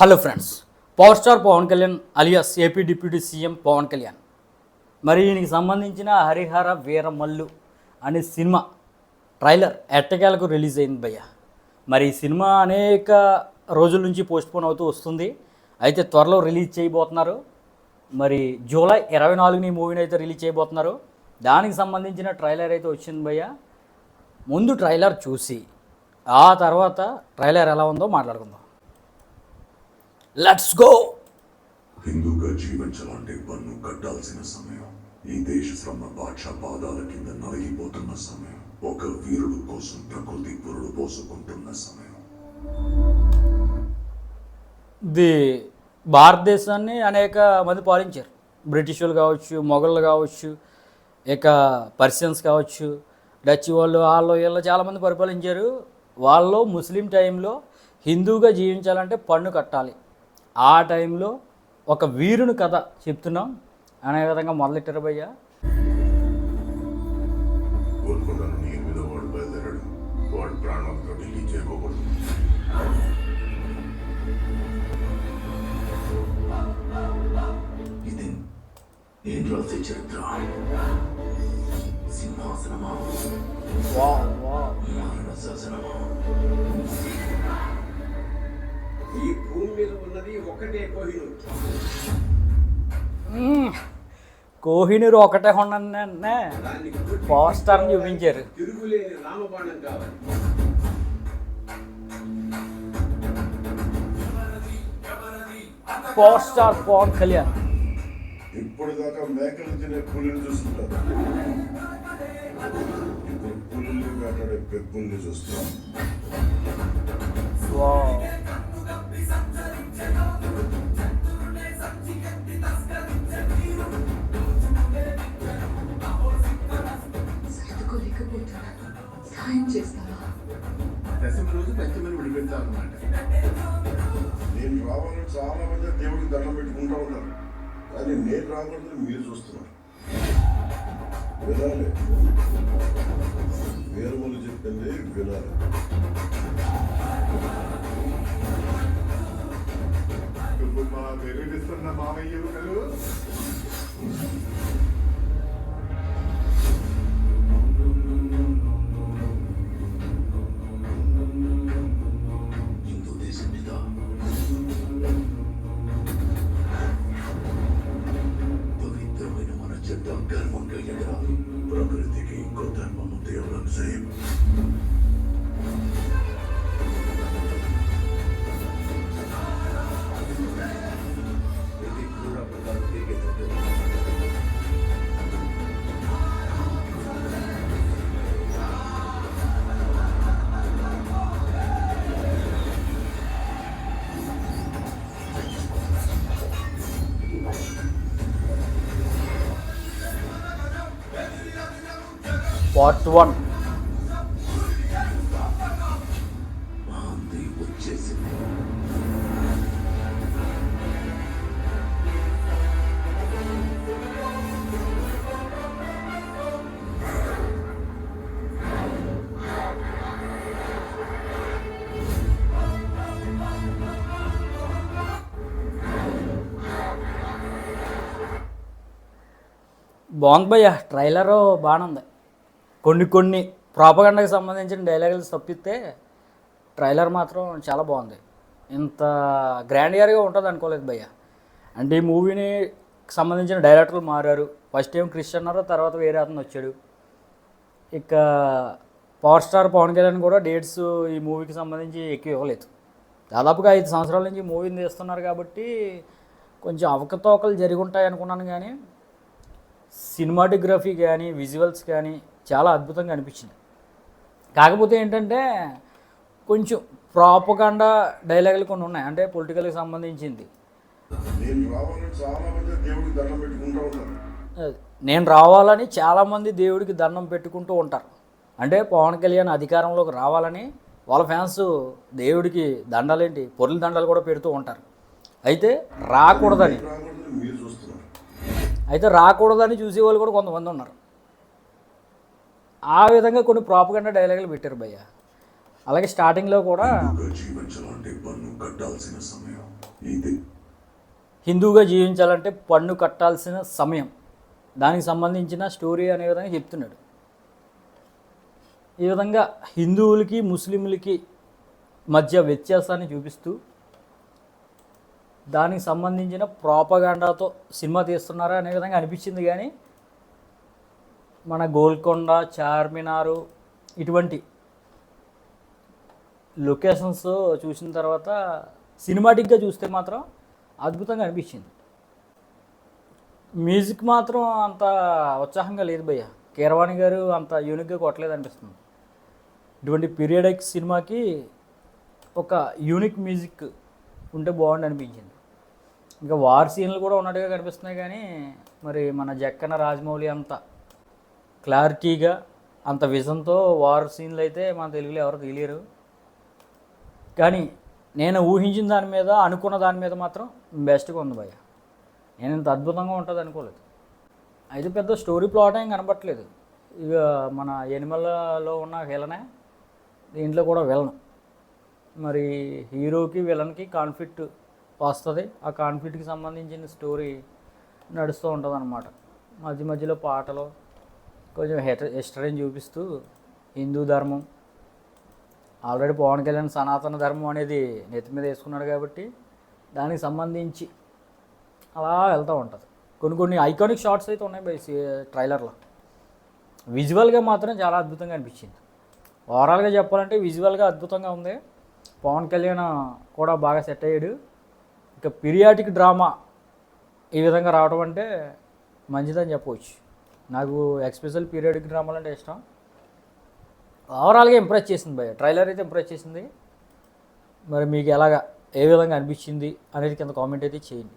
Hello friends, power star Pawan Kalyan alias AP deputy CM Pawan Kalyan మరి దీనికి సంబంధించిన హరిహర వీరమల్లు అనే సినిమా ట్రైలర్ ఎట్టకేలకు రిలీజ్ అయింది భయ్య. మరి ఈ సినిమా అనేక రోజుల నుంచి పోస్ట్పోన్ అవుతూ వస్తుంది. అయితే త్వరలో రిలీజ్ చేయబోతున్నారు. మరి జూలై 24ని ఈ మూవీని అయితే రిలీజ్ చేయబోతున్నారు. దానికి సంబంధించిన ట్రైలర్ అయితే వచ్చింది భయ్య. ముందు ట్రైలర్ చూసి ఆ తర్వాత ట్రైలర్ ఎలా ఉందో మాట్లాడుకుందాం. Let's go. హిందూగా జీవించాలంటే పన్ను కట్టాల్సిన సమయం. ఈ దేశ శ్రమ బాద్షా పాదాల కింద నలిగిపోతున్న సమయం. ఒక వీరుడు కోసం ప్రకృతి పురుడు పోసుకుంటున్న సమయం. ఇది భారతదేశాన్ని అనేక మంది పాలించారు. బ్రిటిష్ వాళ్ళు కావచ్చు, మొఘళ్ళు కావచ్చు, ఇక పర్షియన్స్ కావచ్చు, డచ్ వాళ్ళు వీళ్ళు చాలామంది పరిపాలించారు. వాళ్ళు ముస్లిం టైంలో హిందూగా జీవించాలంటే పన్ను కట్టాలి. ఆ టైంలో ఒక వీరుని కథ చెప్తున్నాం అనే విధంగా మొదలెట్టారు భయ్య. గోల్కొండను నీరు మీద వాడు బయలుదేరాడు. వాడు ప్రాణాలతో ఢిల్లీ చేరుకోకూడదు. ఇది ఏం రాసే చరిత్ర? సింహాసనమా, మరణ శాసనమా? ఈ భూమి మీద ఉన్నది ఒకటే కోహినూర్. కోహినూర్ ఒకటే ఉండనే పోస్టర్ని చూపించారు. తిరుగులేని రామబాణం కావాలి. Power star Pawan Kalyan. ఇప్పుడు దాకా మేకలు తినే పులిని చూస్తుంటారు. ఇప్పుడు పులిని వేటాడే పెబ్బుల్ని చూస్తున్నాం. సహాయం చేస్తావా? దశమ రోజు పంచమని విడిపెట్టాలన్నమాట. నేను రావాలని చాలా మంది దేవుడికి దండం పెట్టుకుంటా ఉన్నారు. కానీ నేను రాకూడదని మీరు చూస్తున్నారు. వినాలి, వీరములు చెప్పింది వినాలి. మా వెలుడిస్తున్న మామయ్య యువకులు హిందూ దేశం మీద పవిత్రమైన మన చట్టం గర్వంగా ఎగరాలి. ప్రకృతికి ఇంకో ధర్మము దేవుడు సేమ్. ఇది కూడా ప్రకారం తిరిగేటట్టు. పార్ట్ 1. గాంధీ వచ్చేసింది. బాగుంది భయ్య. ట్రైలరు బాగానే ఉంది. కొన్ని ప్రాపగండకి సంబంధించిన డైలాగులు తప్పిస్తే ట్రైలర్ మాత్రం చాలా బాగుంది. ఇంత గ్రాండియర్గా ఉంటుంది అనుకోలేదు భయ్య. అంటే ఈ మూవీని సంబంధించిన డైరెక్టర్లు మారారు. ఫస్ట్ టైం క్రిష్ అన్నారు, తర్వాత వేరే అతను వచ్చాడు. ఇక పవర్ స్టార్ పవన్ కళ్యాణ్ కూడా డేట్స్ ఈ మూవీకి సంబంధించి ఎక్కువ ఇవ్వలేదు. దాదాపుగా 5 సంవత్సరాల నుంచి మూవీని తీస్తున్నారు కాబట్టి కొంచెం అవకతవకలు జరిగి ఉంటాయి అనుకున్నాను. కానీ సినిమాటోగ్రఫీ కానీ విజువల్స్ కానీ చాలా అద్భుతంగా అనిపించింది. కాకపోతే ఏంటంటే కొంచెం ప్రాపగాండా డైలాగులు కొన్ని ఉన్నాయి, అంటే పొలిటికల్కి సంబంధించింది. నేను రావాలని చాలా మంది దేవుడికి దండం పెట్టుకుంటా ఉన్నారు. నేను రావాలని చాలామంది దేవుడికి దండం పెట్టుకుంటూ ఉంటారు. అంటే పవన్ కళ్యాణ్ అధికారంలోకి రావాలని వాళ్ళ ఫ్యాన్స్ దేవుడికి దండలేంటి పొర్ల దండలు కూడా పెడుతూ ఉంటారు. అయితే రాకూడదని మీరు చూస్తున్నారు. రాకూడదని చూసేవాళ్ళు కూడా కొంతమంది ఉన్నారు. ఆ విధంగా కొన్ని ప్రాపగండా డైలాగులు పెట్టారు భయ్య. అలాగే స్టార్టింగ్లో కూడా హిందూగా జీవించాలంటే పన్ను కట్టాల్సిన సమయం ఇది. హిందూగా జీవించాలంటే పన్ను కట్టాల్సిన సమయం, దానికి సంబంధించిన స్టోరీ అనే విధంగా చెప్తున్నాడు. ఈ విధంగా హిందువులకి ముస్లింలకి మధ్య వ్యత్యాసాన్ని చూపిస్తూ దానికి సంబంధించిన ప్రాపగాండాతో సినిమా తీస్తున్నారా అనే విధంగా అనిపించింది. కానీ మన గోల్కొండ, చార్మినారు ఇటువంటి లొకేషన్స్ చూసిన తర్వాత సినిమాటిక్గా చూస్తే మాత్రం అద్భుతంగా అనిపించింది. మ్యూజిక్ మాత్రం అంత ఉత్సాహంగా లేదు భయ్య. కీరవాణి గారు అంత యూనిక్గా కొట్టలేదు అనిపిస్తుంది. ఇటువంటి పీరియడిక్ సినిమాకి ఒక యూనిక్ మ్యూజిక్ ఉంటే బాగుండి అనిపించింది. ఇంకా వార్ సీన్లు కూడా ఉన్నట్టుగా కనిపిస్తున్నాయి. కానీ మరి మన జక్కన రాజమౌళి అంత క్లారిటీగా అంత విజన్తో వార్ సీన్లు అయితే మన తెలుగులో ఎవరు తెలియరు. కానీ నేను ఊహించిన దాని మీద, అనుకున్న దాని మీద మాత్రం బెస్ట్గా ఉంది భయ్య. నేను ఇంత అద్భుతంగా ఉంటుంది అనుకోలేదు. అయితే పెద్ద స్టోరీ ప్లాట్ ఏం కనపట్లేదు. ఇక మన ఎనిమల్లో ఉన్న విలనే దీంట్లో కూడా విలన్. మరి హీరోకి విలన్కి కాన్ఫ్లిక్ట్ వస్తుంది. ఆ కాన్ఫ్లిక్ట్కి సంబంధించిన స్టోరీ నడుస్తూ ఉంటుంది అన్నమాట. మధ్య మధ్యలో పాటలు కొంచెం హిస్టరీని చూపిస్తూ హిందూ ధర్మం, ఆల్రెడీ పవన్ కళ్యాణ్ సనాతన ధర్మం అనేది నెత్తి మీద వేసుకున్నాడు కాబట్టి దానికి సంబంధించి అలా వెళ్తూ ఉంటుంది. కొన్ని ఐకానిక్ షార్ట్స్ అయితే ఉన్నాయి బై ట్రైలర్లో. విజువల్గా మాత్రం చాలా అద్భుతంగా అనిపించింది. ఓవరాల్గా చెప్పాలంటే విజువల్గా అద్భుతంగా ఉంది. పవన్ కళ్యాణ్ కూడా బాగా సెట్ అయ్యాడు. ఇక పీరియాడిక్ డ్రామా ఈ విధంగా రావడం అంటే మంచిదని చెప్పవచ్చు. నాకు ఎక్స్పెషల్ పీరియాడిక్ డ్రామాలు అంటే ఇష్టం. ఓవరాల్గా ఇంప్రెస్ చేసింది భయ్య. ట్రైలర్ అయితే ఇంప్రెస్ చేసింది. మరి మీకు ఏ విధంగా అనిపించింది అనేది కింద కామెంట్ అయితే చేయండి.